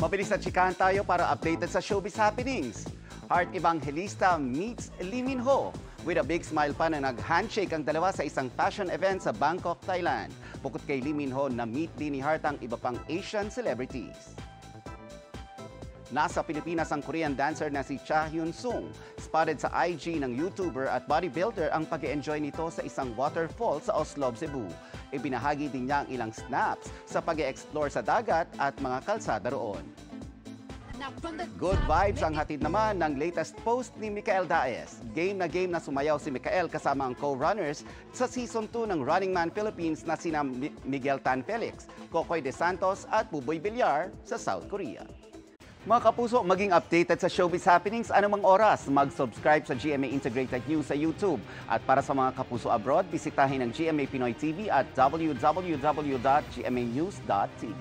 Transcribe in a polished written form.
Mabilis na chikahan tayo para updated sa showbiz happenings. Heart Evangelista meets Lee Min Ho. With a big smile pa na nag-handshake ang dalawa sa isang fashion event sa Bangkok, Thailand. Bukod kay Lee Min Ho, na-meet din ni Heart ang iba pang Asian celebrities. Nasa Pilipinas ang Korean dancer na si Cha Hyun Sung. Spotted sa IG ng YouTuber at bodybuilder ang pag-enjoy nito sa isang waterfall sa Oslob, Cebu. Ibinahagi din niya ang ilang snaps sa pag-explore sa dagat at mga kalsada roon. Good vibes ang hatid naman ng latest post ni Mikael Daes. Game na sumayaw si Mikael kasama ang co-runners sa Season 2 ng Running Man Philippines na sina Miguel Tan Felix, Kokoy De Santos at Buboy Villar sa South Korea. Mga kapuso, maging updated sa showbiz happenings anumang oras. Mag-subscribe sa GMA Integrated News sa YouTube. At para sa mga kapuso abroad, bisitahin ang GMA Pinoy TV at www.gmanews.tv.